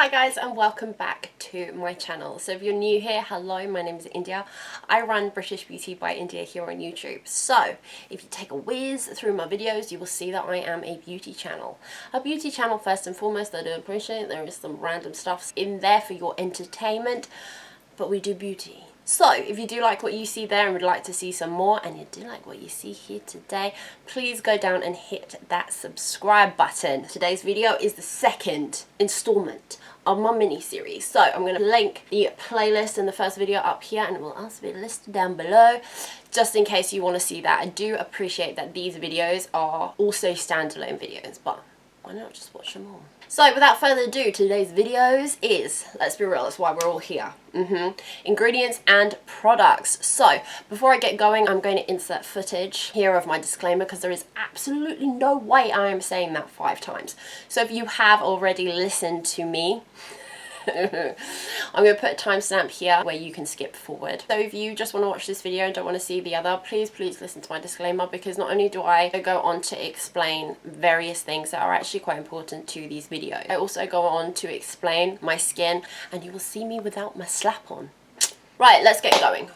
Hi guys, and welcome back to my channel. So if you're new here, hello, my name is India. I run British Beauty by India here on YouTube. So if you take a whiz through my videos, you will see that I am a beauty channel. A beauty channel first and foremost. I do appreciate there is some random stuff in there for your entertainment, but we do beauty. So if you do like what you see there and would like to see some more, and you do like what you see here today, please go down and hit that subscribe button. Today's video is the second installment of my mini series. So I'm going to link the playlist in the first video up here, and it will also be listed down below just in case you want to see that. I do appreciate that these videos are also standalone videos, but why not just watch them all? So without further ado, today's videos is, let's be real, that's why we're all here. Ingredients and products. So before I get going, I'm going to insert footage here of my disclaimer because there is absolutely no way I am saying that 5 times. So if you have already listened to me, I'm going to put a timestamp here where you can skip forward. So if you just want to watch this video and don't want to see the other, please listen to my disclaimer, because not only do I go on to explain various things that are actually quite important to these videos, I also go on to explain my skin, and you will see me without my slap on. Right, let's get going.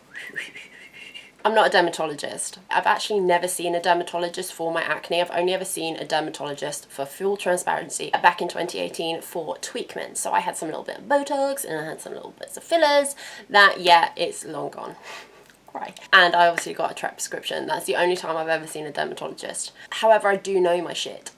I'm not a dermatologist. I've actually never seen a dermatologist for my acne. I've only ever seen a dermatologist, for full transparency, back in 2018 for tweakment. So I had some little bit of Botox and I had some little bits of fillers that, yeah, it's long gone. Right. And I obviously got a track prescription. That's the only time I've ever seen a dermatologist. However, I do know my shit.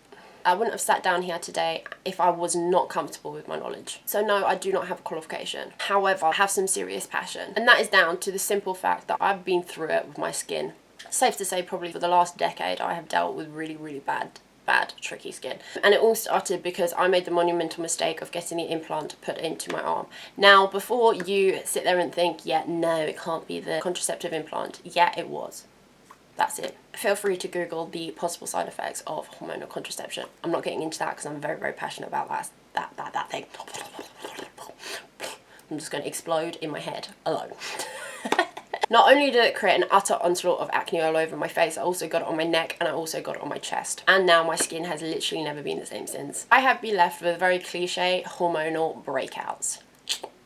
I wouldn't have sat down here today if I was not comfortable with my knowledge. So no, I do not have a qualification. However, I have some serious passion. And that is down to the simple fact that I've been through it with my skin. Safe to say, probably for the last decade, I have dealt with really bad, tricky skin. And it all started because I made the monumental mistake of getting the implant put into my arm. Now, before you sit there and think, yeah, no, it can't be the contraceptive implant. Yeah, it was. That's it. Feel free to Google the possible side effects of hormonal contraception. I'm not getting into that because I'm very passionate about that thing. I'm just going to explode in my head alone. Not only did it create an utter onslaught of acne all over my face, I also got it on my neck and I also got it on my chest. And now my skin has literally never been the same since. I have been left with very cliche hormonal breakouts.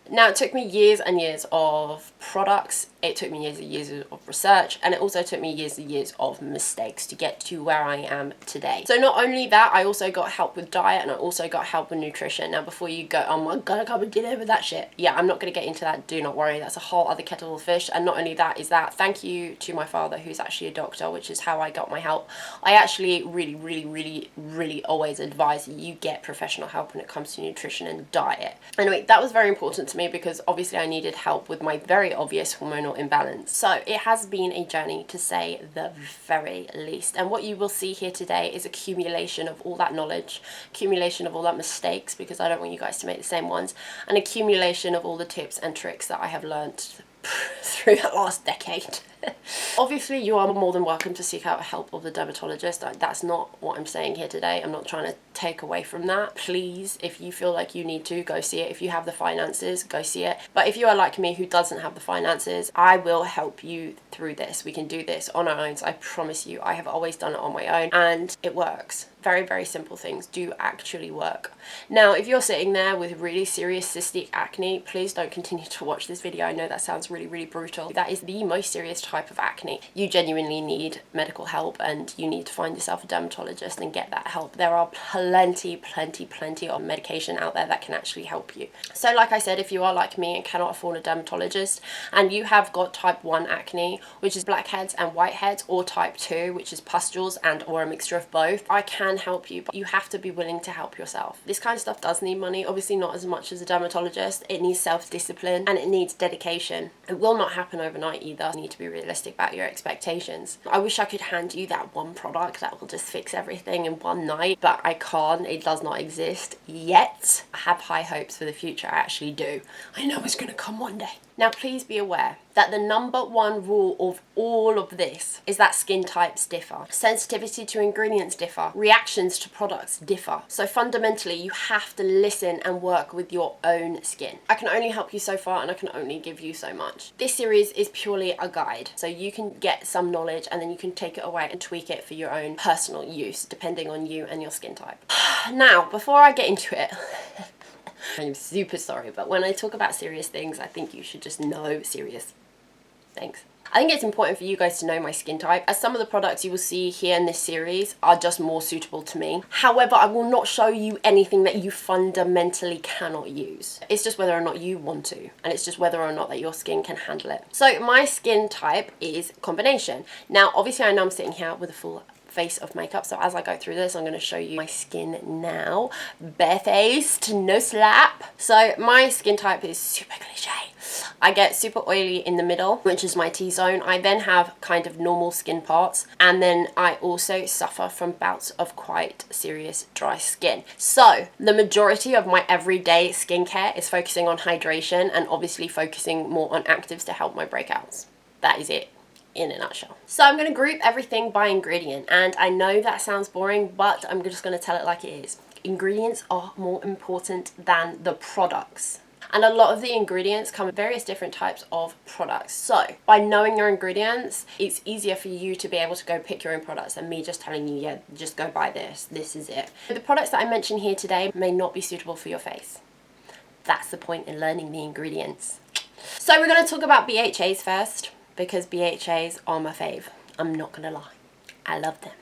Now, it took me years and years of products, it took me years and years of research, and it also took me years and years of mistakes to get to where I am today. So not only that, I also got help with diet and I also got help with nutrition. Now, before you go, oh my god, I can't deal with that shit. Yeah, I'm not going to get into that, do not worry, that's a whole other kettle of fish. And not only that, thank you to my father, who's actually a doctor, which is how I got my help. I actually really always advise you get professional help when it comes to nutrition and diet. Anyway, that was very important to me because obviously I needed help with my very obvious hormonal imbalance. So it has been a journey, to say the very least. And what you will see here today is accumulation of all that knowledge, accumulation of all that mistakes, because I don't want you guys to make the same ones, and accumulation of all the tips and tricks that I have learned through the last decade. Obviously, you are more than welcome to seek out help of the dermatologist. That's not what I'm saying here today. I'm not trying to take away from that. Please, if you feel like you need to, go see it. If you have the finances, go see it. But if you are like me who doesn't have the finances, I will help you through this. We can do this on our own. So I promise you, I have always done it on my own and it works. Very simple things do actually work. Now, if you're sitting there with really serious cystic acne, please don't continue to watch this video. I know that sounds really brutal. That is the most serious type of acne. You genuinely need medical help and you need to find yourself a dermatologist and get that help. There are plenty of medication out there that can actually help you. So like I said, if you are like me and cannot afford a dermatologist and you have got type 1 acne, which is blackheads and whiteheads, or type 2, which is pustules and or a mixture of both, I can help you, but you have to be willing to help yourself. This kind of stuff does need money, obviously not as much as a dermatologist. It needs self-discipline and it needs dedication. It will not happen overnight either. You need to be realistic about your expectations. I wish I could hand you that one product that will just fix everything in one night, but I can't. It does not exist yet. I have high hopes for the future. I actually do. I know it's going to come one day. Now, please be aware that the #1 rule of all of this is that skin types differ. Sensitivity to ingredients differ. Reactions to products differ. So fundamentally, you have to listen and work with your own skin. I can only help you so far and I can only give you so much. This series is purely a guide. So you can get some knowledge and then you can take it away and tweak it for your own personal use, depending on you and your skin type. Now, before I get into it, I'm super sorry, but when I talk about serious things, I think you should just know serious things. I think it's important for you guys to know my skin type, as some of the products you will see here in this series are just more suitable to me. However, I will not show you anything that you fundamentally cannot use. It's just whether or not you want to, and it's just whether or not that your skin can handle it. So my skin type is combination. Now, obviously I know I'm sitting here with a full face of makeup, so as I go through this I'm going to show you my skin now, barefaced, no slap. So my skin type is super cliche. I get super oily in the middle, which is my T-zone. I then have kind of normal skin parts, and then I also suffer from bouts of quite serious dry skin. So the majority of my everyday skincare is focusing on hydration and obviously focusing more on actives to help my breakouts. That is it in a nutshell. So I'm going to group everything by ingredient, and I know that sounds boring, but I'm just going to tell it like it is. Ingredients are more important than the products. And a lot of the ingredients come in various different types of products. So by knowing your ingredients, it's easier for you to be able to go pick your own products than me just telling you, yeah, just go buy this. This is it. The products that I mention here today may not be suitable for your face. That's the point in learning the ingredients. So we're going to talk about BHAs first, because BHAs are my fave. I'm not going to lie. I love them.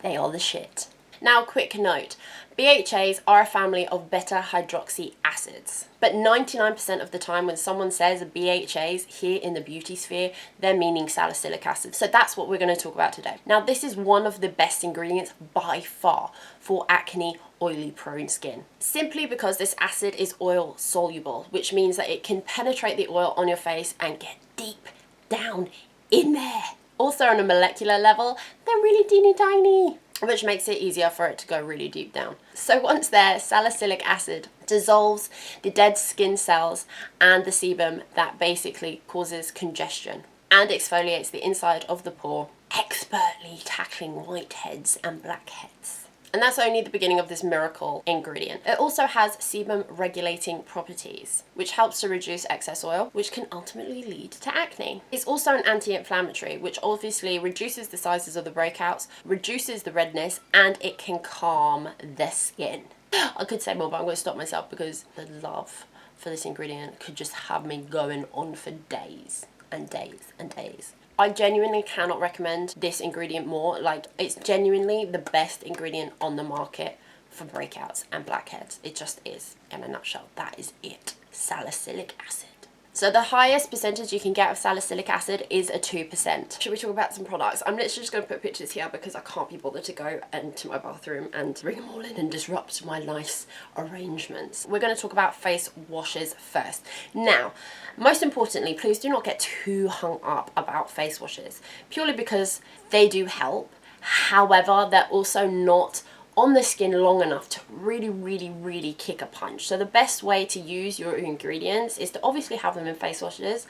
They are the shit. Now, quick note. BHAs are a family of beta-hydroxy acids. But 99% of the time when someone says BHAs here in the beauty sphere, they're meaning salicylic acid. So that's what we're going to talk about today. Now, this is one of the best ingredients by far for acne, oily prone skin. Simply because this acid is oil soluble, which means that it can penetrate the oil on your face and get deep down in there. Also on a molecular level, they're really teeny tiny, which makes it easier for it to go really deep down. So once there, salicylic acid dissolves the dead skin cells and the sebum that basically causes congestion and exfoliates the inside of the pore, expertly tackling whiteheads and blackheads. And that's only the beginning of this miracle ingredient. It also has sebum regulating properties, which helps to reduce excess oil, which can ultimately lead to acne. It's also an anti-inflammatory, which obviously reduces the sizes of the breakouts, reduces the redness, and it can calm the skin. I could say more, but I'm going to stop myself because the love for this ingredient could just have me going on for days and days and days. I genuinely cannot recommend this ingredient more. Like, it's genuinely the best ingredient on the market for breakouts and blackheads. It just is, in a nutshell. That is it. Salicylic acid. So the highest percentage you can get of salicylic acid is a 2%. Should we talk about some products? I'm literally just going to put pictures here because I can't be bothered to go into my bathroom and bring them all in and disrupt my nice arrangements. We're going to talk about face washes first. Now, most importantly, please do not get too hung up about face washes, purely because they do help. However, they're also not on the skin long enough to really kick a punch. So the best way to use your ingredients is to obviously have them in face washes,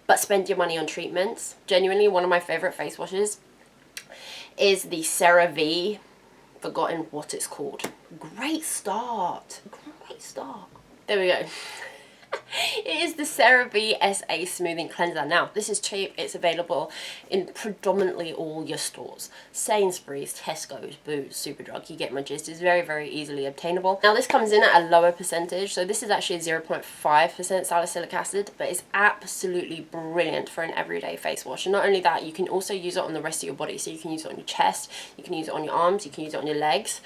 but spend your money on treatments. Genuinely, one of my favorite face washes is the CeraVe, forgotten what it's called. Great start. There we go. It is the CeraVe SA Smoothing Cleanser. Now, this is cheap. It's available in predominantly all your stores. Sainsbury's, Tesco's, Boots, Superdrug. You get my gist. It's very easily obtainable. Now, this comes in at a lower percentage. So this is actually 0.5% salicylic acid, but it's absolutely brilliant for an everyday face wash. And not only that, you can also use it on the rest of your body. So you can use it on your chest, you can use it on your arms, you can use it on your legs.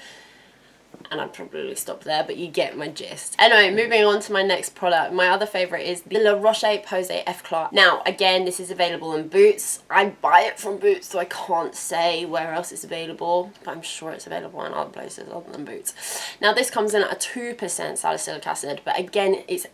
And I'd probably stop there, but you get my gist. Anyway, moving on to my next product. My other favourite is the La Roche-Posay F-Class. Now, again, this is available in Boots. I buy it from Boots, so I can't say where else it's available, but I'm sure it's available in other places other than Boots. Now, this comes in at a 2% salicylic acid, but again, it's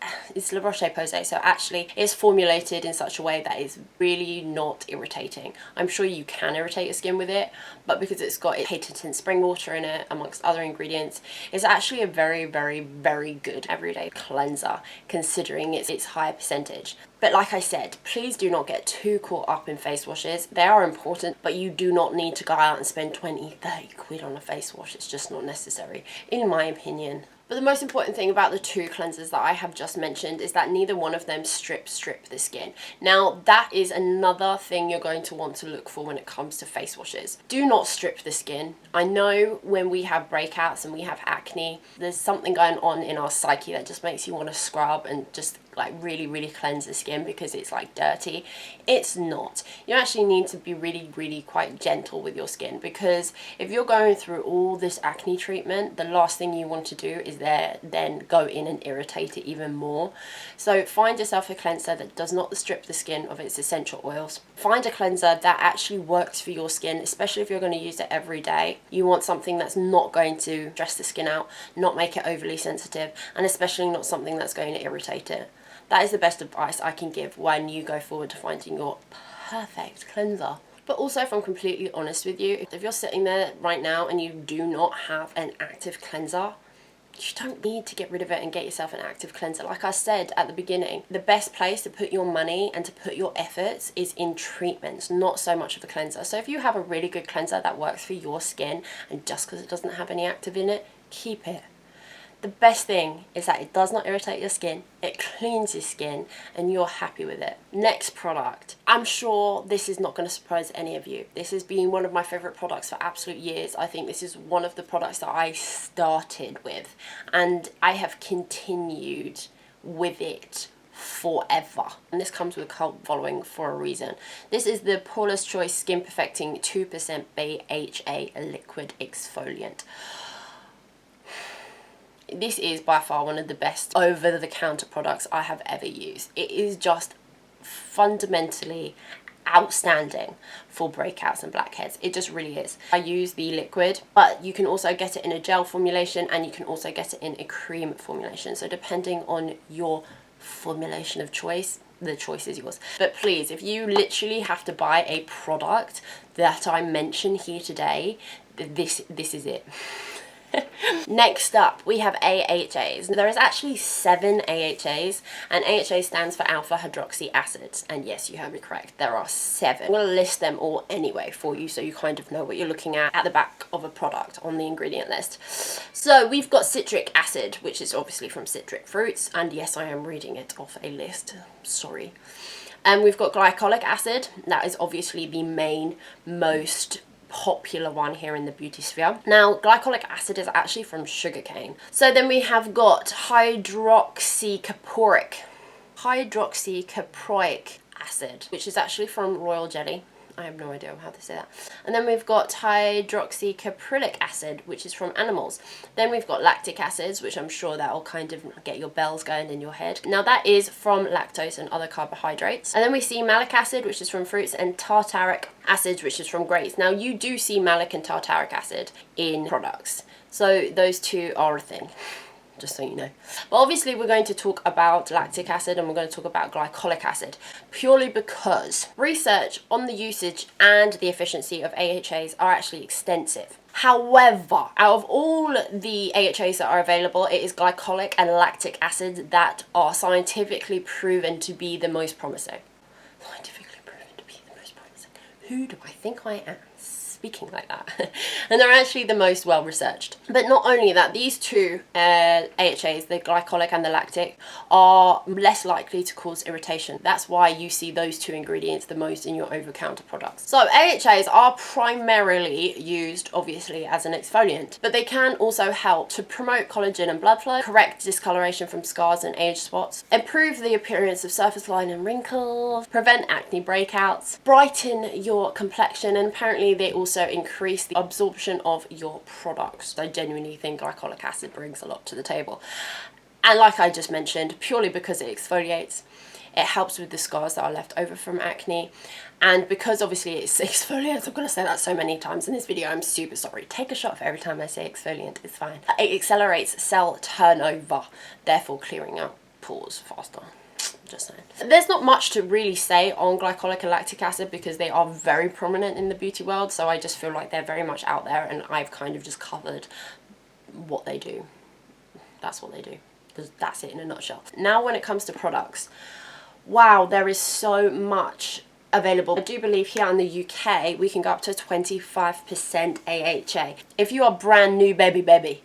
La Roche-Posay, so actually it's formulated in such a way that is really not irritating. I'm sure you can irritate your skin with it, but because it's got patented spring water in it, amongst other ingredients, it's actually a very good everyday cleanser, considering its higher percentage. But like I said, please do not get too caught up in face washes. They are important, but you do not need to go out and spend 20, 30 quid on a face wash. It's just not necessary, in my opinion. But the most important thing about the two cleansers that I have just mentioned is that neither one of them strip the skin. Now, that is another thing you're going to want to look for when it comes to face washes. Do not strip the skin. I know when we have breakouts and we have acne, there's something going on in our psyche that just makes you want to scrub and just like really cleanse the skin because it's like dirty. It's not. You actually need to be really quite gentle with your skin, because if you're going through all this acne treatment, the last thing you want to do is then go in and irritate it even more. So find yourself a cleanser that does not strip the skin of its essential oils. Find a cleanser that actually works for your skin, especially if you're going to use it every day. You want something that's not going to stress the skin out, not make it overly sensitive, and especially not something that's going to irritate it. That is the best advice I can give when you go forward to finding your perfect cleanser. But also, if I'm completely honest with you, if you're sitting there right now and you do not have an active cleanser, you don't need to get rid of it and get yourself an active cleanser. Like I said at the beginning, the best place to put your money and to put your efforts is in treatments, not so much of a cleanser. So if you have a really good cleanser that works for your skin, and just because it doesn't have any active in it, keep it. The best thing is that it does not irritate your skin, it cleans your skin, and you're happy with it. Next product. I'm sure this is not going to surprise any of you. This has been one of my favourite products for absolute years. I think this is one of the products that I started with, and I have continued with it forever. And this comes with a cult following for a reason. This is the Paula's Choice Skin Perfecting 2% BHA Liquid Exfoliant. This is by far one of the best over-the-counter products I have ever used. It is just fundamentally outstanding for breakouts and blackheads. It just really is. I use the liquid, but you can also get it in a gel formulation, and you can also get it in a cream formulation. So depending on your formulation of choice, the choice is yours. But please, if you literally have to buy a product that I mention here today, this is it. Next up, we have AHAs. There is actually 7 AHAs, and AHA stands for alpha hydroxy acids. And yes, you heard me correct, there are 7. I'm going to list them all anyway for you so you kind of know what you're looking at the back of a product on the ingredient list. So we've got citric acid, which is obviously from citric fruits, and yes, I am reading it off a list, sorry. And we've got glycolic acid. That is obviously the most popular one here in the beauty sphere. Now, glycolic acid is actually from sugarcane. So then we have got hydroxycaproic acid, which is actually from royal jelly. I have no idea how to say that. And then we've got hydroxycaprylic acid, which is from animals. Then we've got lactic acids, which I'm sure that'll kind of get your bells going in your head. Now that is from lactose and other carbohydrates. And then we see malic acid, which is from fruits, and tartaric acid, which is from grapes. Now you do see malic and tartaric acid in products. So those two are a thing, just so you know. But obviously we're going to talk about lactic acid and we're going to talk about glycolic acid, purely because research on the usage and the efficiency of AHAs are actually extensive. However, out of all the AHAs that are available, it is glycolic and lactic acid that are scientifically proven to be the most promising. Scientifically proven to be the most promising. Who do I think I am? Speaking like that. And they're actually the most well researched. But not only that, these two AHAs, the glycolic and the lactic, are less likely to cause irritation. That's why you see those two ingredients the most in your over-counter products. So AHAs are primarily used obviously as an exfoliant, but they can also help to promote collagen and blood flow, correct discoloration from scars and age spots, improve the appearance of surface line and wrinkles, prevent acne breakouts, brighten your complexion, and apparently they also increase the absorption of your products. I genuinely think glycolic acid brings a lot to the table. And like I just mentioned, purely because it exfoliates, it helps with the scars that are left over from acne. And because obviously it's exfoliates, I'm going to say that so many times in this video, I'm super sorry. Take a shot for every time I say exfoliant, it's fine. It accelerates cell turnover, therefore clearing out pores faster. Just saying. There's not much to really say on glycolic and lactic acid because they are very prominent in the beauty world, so I just feel like they're very much out there and I've kind of just covered what they do. That's what they do. That's it in a nutshell. Now when it comes to products, wow, there is so much available. I do believe here in the UK we can go up to 25% AHA. If you are brand new baby,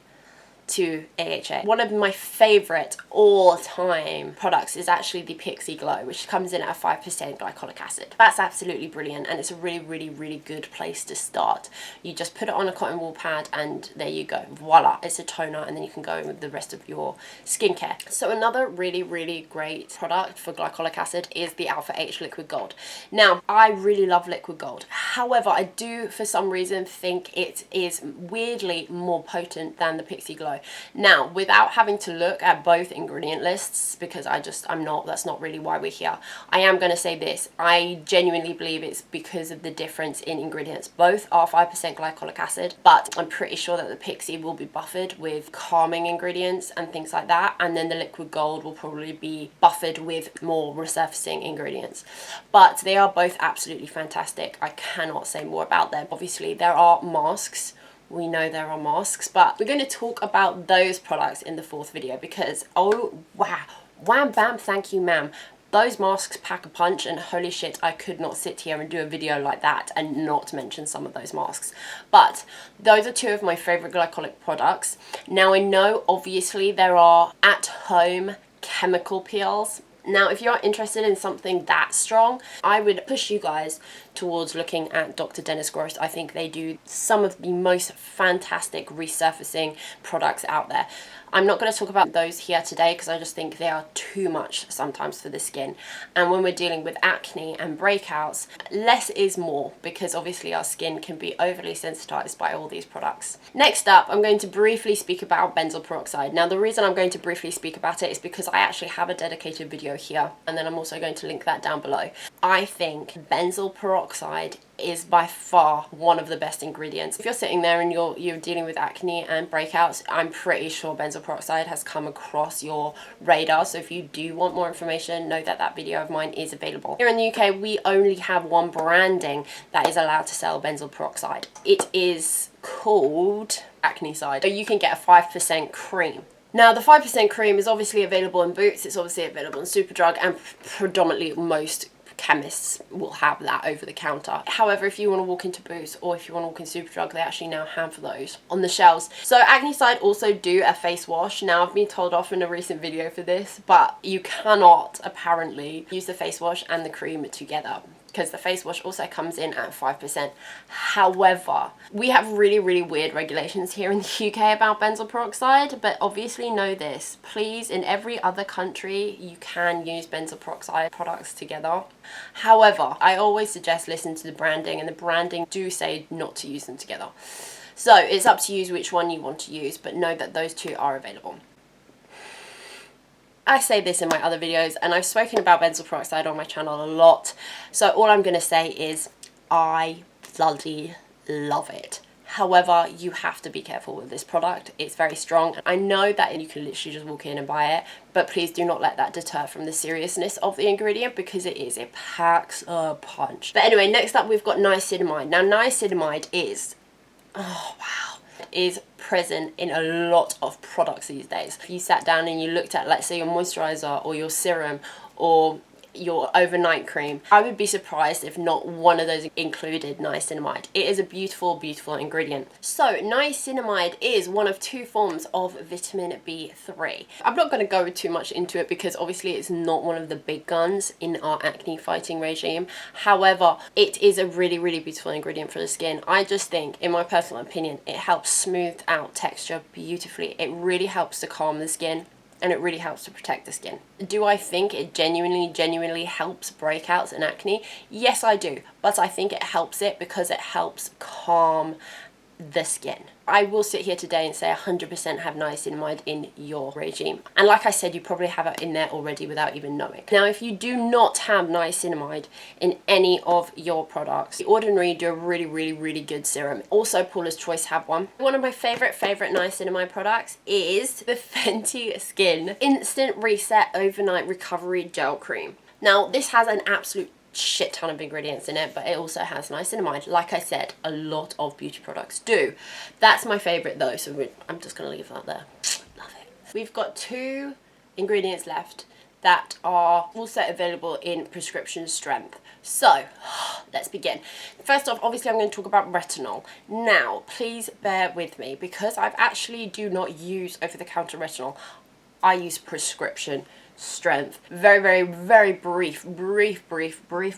to AHA. One of my favorite all-time products is actually the Pixie Glow, which comes in at a 5% glycolic acid. That's absolutely brilliant, and it's a really good place to start. You just put it on a cotton wool pad and there you go, voila, it's a toner, and then you can go in with the rest of your skincare. So another really great product for glycolic acid is the Alpha H Liquid Gold. Now, I really love Liquid Gold. However, I do for some reason think it is weirdly more potent than the Pixie Glow. Now, without having to look at both ingredient lists, because that's not really why we're here, I am going to say this. I genuinely believe it's because of the difference in ingredients. Both are 5% glycolic acid, but I'm pretty sure that the Pixie will be buffered with calming ingredients and things like that, and then the Liquid Gold will probably be buffered with more resurfacing ingredients. But they are both absolutely fantastic. I cannot say more about them. Obviously, there are masks. We know there are masks, but we're going to talk about those products in the fourth video because, oh wow, wham bam, thank you ma'am. Those masks pack a punch, and holy shit, I could not sit here and do a video like that and not mention some of those masks. But those are two of my favorite glycolic products. Now, I know obviously there are at-home chemical peels. Now, if you're interested in something that strong, I would push you guys towards looking at Dr. Dennis Gross. I think they do some of the most fantastic resurfacing products out there. I'm not going to talk about those here today because I just think they are too much sometimes for the skin. And when we're dealing with acne and breakouts, less is more, because obviously our skin can be overly sensitized by all these products. Next up, I'm going to briefly speak about benzoyl peroxide. Now, the reason I'm going to briefly speak about it is because I actually have a dedicated video here, and then I'm also going to link that down below. I think benzoyl peroxide is by far one of the best ingredients. If you're sitting there and you're dealing with acne and breakouts, I'm pretty sure benzoyl peroxide has come across your radar. So if you do want more information, know that that video of mine is available. Here in the UK, we only have one branding that is allowed to sell benzoyl peroxide. It is called Acne Side. So you can get a 5% cream. Now, the 5% cream is obviously available in Boots, it's obviously available in Superdrug, and predominantly most chemists will have that over the counter. However, if you want to walk into Boots or if you want to walk in Superdrug, they actually now have those on the shelves. So Acne Side also do a face wash. Now, I've been told off in a recent video for this, but you cannot apparently use the face wash and the cream together, because the face wash also comes in at 5%. However, we have really weird regulations here in the UK about benzoyl peroxide, but obviously know this, please, in every other country you can use benzoyl peroxide products together. However, I always suggest listen to the branding, and the branding do say not to use them together. So it's up to you which one you want to use, but know that those two are available. I say this in my other videos, and I've spoken about benzoyl peroxide on my channel a lot, so all I'm going to say is I bloody love it. However, you have to be careful with this product. It's very strong. I know that you can literally just walk in and buy it, but please do not let that deter from the seriousness of the ingredient, because it packs a punch. But anyway, next up we've got niacinamide. Now, niacinamide is, oh wow, is present in a lot of products these days. If you sat down and you looked at, let's say, your moisturizer or your serum or your overnight cream, I would be surprised if not one of those included niacinamide. It is a beautiful ingredient. So niacinamide is one of two forms of vitamin B3. I'm not going to go too much into it because obviously it's not one of the big guns in our acne fighting regime. However, it is a really beautiful ingredient for the skin. I just think, in my personal opinion, it helps smooth out texture beautifully. It really helps to calm the skin, and it really helps to protect the skin. Do I think it genuinely helps breakouts and acne? Yes, I do. But I think it helps it because it helps calm the skin. I will sit here today and say 100% have niacinamide in your regime. And like I said, you probably have it in there already without even knowing. Now, if you do not have niacinamide in any of your products, The Ordinary do a really good serum. Also, Paula's Choice have one. One of my favorite niacinamide products is the Fenty Skin Instant Reset Overnight Recovery Gel Cream. Now, this has an absolute shit ton of ingredients in it, but it also has niacinamide. Like I said, a lot of beauty products do. That's my favorite though, so I'm just gonna leave that there. Love it. We've got two ingredients left that are also available in prescription strength. So let's begin. First off, obviously I'm going to talk about retinol. Now, please bear with me because I actually do not use over-the-counter retinol. I use prescription strength. Very brief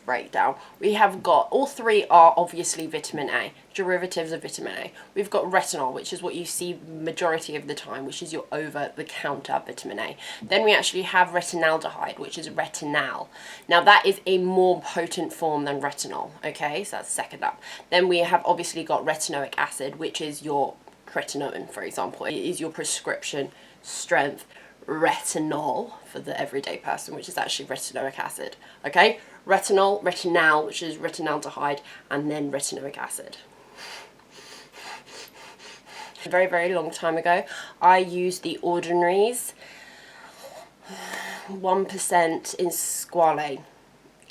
breakdown. We have got, all three are obviously vitamin A, derivatives of vitamin A. We've got retinol, which is what you see majority of the time, which is your over-the-counter vitamin A. Then we actually have retinaldehyde, which is retinal. Now that is a more potent form than retinol, okay? So that's second up. Then we have obviously got retinoic acid, which is your tretinoin, for example. It is your prescription strength retinol for the everyday person, which is actually retinoic acid, okay? Retinol, which is retinaldehyde, and then retinoic acid. A very long time ago, I used the Ordinary's 1% in squalane.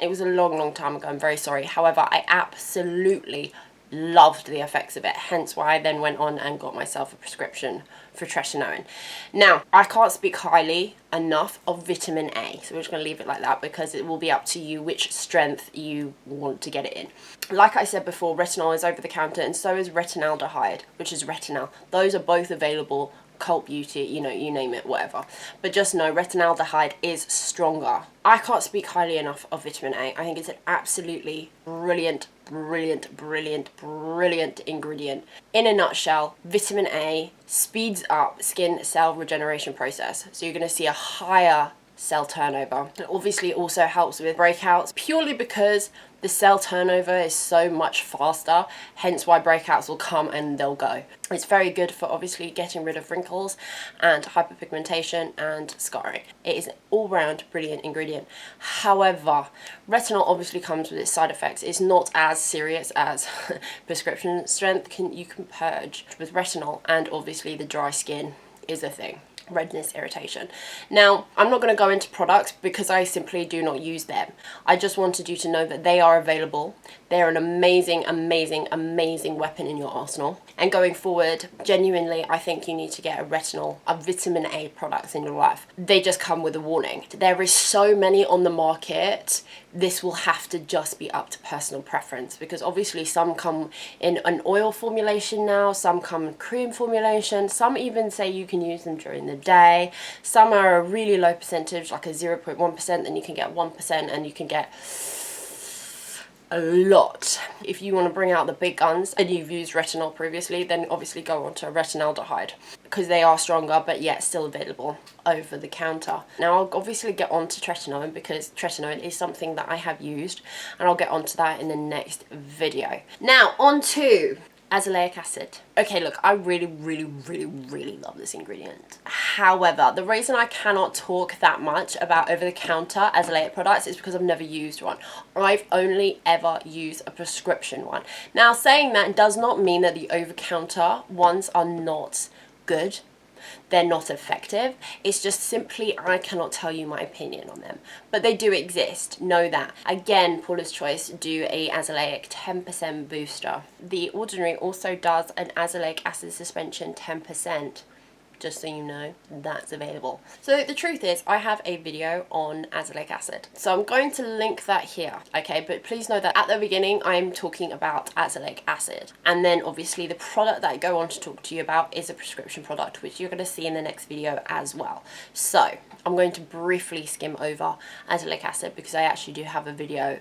It was a long time ago, I'm very sorry. However, I absolutely loved the effects of it, hence why I then went on and got myself a prescription for tretinoin. Now, I can't speak highly enough of vitamin A, so we're just going to leave it like that because it will be up to you which strength you want to get it in. Like I said before, retinol is over the counter and so is retinaldehyde, which is retinol. Those are both available, Cult Beauty, you know, you name it, whatever. But just know retinaldehyde is stronger. I can't speak highly enough of vitamin A. I think it's an absolutely brilliant ingredient. In a nutshell, vitamin A speeds up skin cell regeneration process. So you're going to see a higher cell turnover. It obviously also helps with breakouts purely because the cell turnover is so much faster, hence why breakouts will come and they'll go. It's very good for obviously getting rid of wrinkles and hyperpigmentation and scarring. It is an all-round brilliant ingredient. However, retinol obviously comes with its side effects. It's not as serious as prescription strength. You can purge with retinol, and obviously the dry skin is a thing. Redness, irritation. Now, I'm not going to go into products because I simply do not use them. I just wanted you to know that they are available. They're an amazing weapon in your arsenal. And going forward, genuinely, I think you need to get a vitamin A products in your life. They just come with a warning. There is so many on the market. This will have to just be up to personal preference because obviously some come in an oil formulation now, some come in cream formulation, some even say you can use them during the day. Some are a really low percentage, like a 0.1%, then you can get 1% and you can get a lot. If you want to bring out the big guns and you've used retinol previously, then obviously go on to retinaldehyde because they are stronger but yet still available over the counter. Now I'll obviously get on to tretinoin because tretinoin is something that I have used and I'll get onto that in the next video. Now on to azelaic acid. Okay, look, I really love this ingredient. However, the reason I cannot talk that much about over-the-counter azelaic products is because I've never used one. I've only ever used a prescription one. Now, saying that does not mean that the over-counter ones are not good. They're not effective. It's just simply I cannot tell you my opinion on them. But they do exist. Know that. Again, Paula's Choice do a azelaic 10% booster. The Ordinary also does an azelaic acid suspension 10%. Just so you know, that's available. So the truth is, I have a video on azelaic acid. So I'm going to link that here, okay? But please know that at the beginning, I'm talking about azelaic acid. And then obviously the product that I go on to talk to you about is a prescription product, which you're gonna see in the next video as well. So I'm going to briefly skim over azelaic acid because I actually do have a video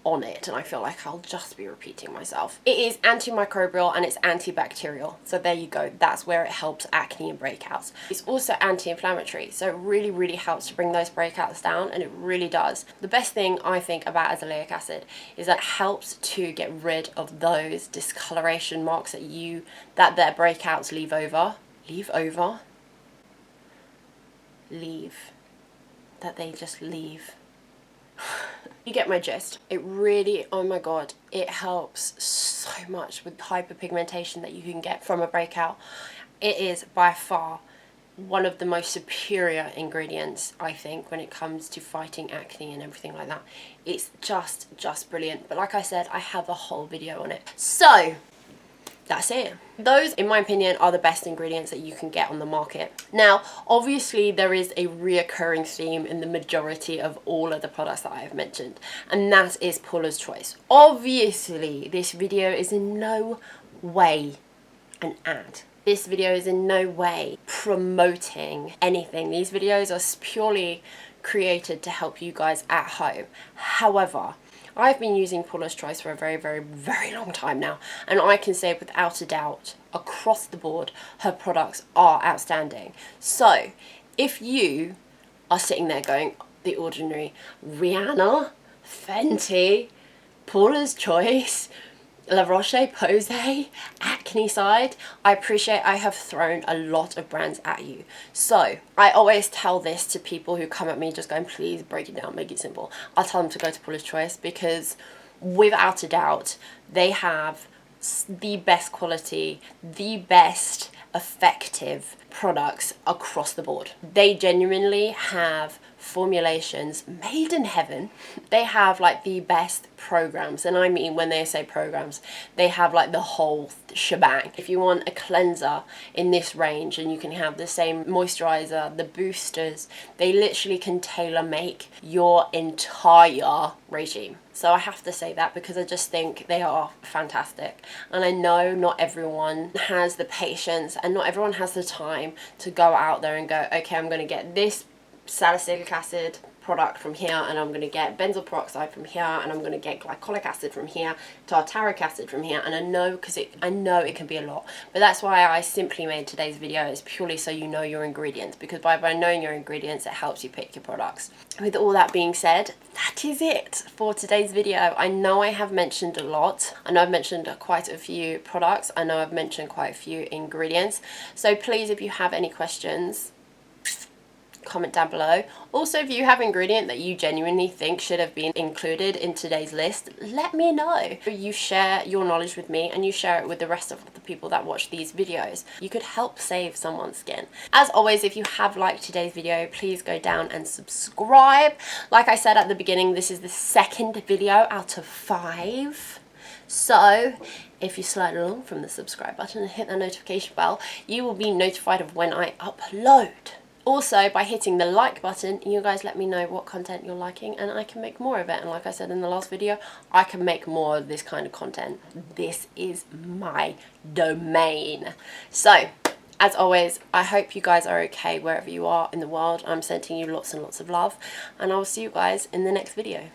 on it and I feel like I'll just be repeating myself. It is antimicrobial and it's antibacterial, so there you go, that's where it helps acne and breakouts. It's also anti-inflammatory, so it really helps to bring those breakouts down, and it really does. The best thing I think about azelaic acid is that it helps to get rid of those discoloration marks that their breakouts leave that they just leave. You get my gist. It really, oh my god, it helps so much with hyperpigmentation that you can get from a breakout. It is by far one of the most superior ingredients, I think, when it comes to fighting acne and everything like that. It's just brilliant. But like I said, I have a whole video on it. So that's it. Those, in my opinion, are the best ingredients that you can get on the market. Now, obviously, there is a reoccurring theme in the majority of all of the products that I have mentioned, and that is Paula's Choice. Obviously, this video is in no way an ad. This video is in no way promoting anything. These videos are purely created to help you guys at home. However, I've been using Paula's Choice for a very, very, very long time now, and I can say without a doubt, across the board, her products are outstanding. So, if you are sitting there going, The Ordinary, Rihanna, Fenty, Paula's Choice, La Roche-Posay, Acne side, I appreciate I have thrown a lot of brands at you. So I always tell this to people who come at me just going, please break it down, make it simple. I'll tell them to go to Paula's Choice, because without a doubt, they have the best quality, the best effective products across the board. They genuinely have formulations made in heaven. They have like the best programs, and I mean when they say programs, they have like the whole shebang. If you want a cleanser in this range, and you can have the same moisturizer, the boosters, they literally can tailor make your entire regime. So I have to say that, because I just think they are fantastic. And I know not everyone has the patience, and not everyone has the time to go out there and go, okay, I'm going to get this salicylic acid product from here, and I'm going to get benzoyl peroxide from here, and I'm going to get glycolic acid from here, tartaric acid from here. And I know, because I know it can be a lot, but that's why I simply made today's video, is purely so you know your ingredients, because by knowing your ingredients, it helps you pick your products. With all that being said, that is it for today's video. I know I have mentioned a lot. I know I've mentioned quite a few products. I know I've mentioned quite a few ingredients. So please, if you have any questions, comment down below. Also, if you have an ingredient that you genuinely think should have been included in today's list, let me know. You share your knowledge with me, and you share it with the rest of the people that watch these videos. You could help save someone's skin. As always, if you have liked today's video, please go down and subscribe. Like I said at the beginning, this is the second video out of 5. So if you slide along from the subscribe button and hit the notification bell, you will be notified of when I upload. Also, by hitting the like button, you guys let me know what content you're liking, and I can make more of it. And like I said in the last video, I can make more of this kind of content. This is my domain. So, as always, I hope you guys are okay wherever you are in the world. I'm sending you lots and lots of love, and I will see you guys in the next video.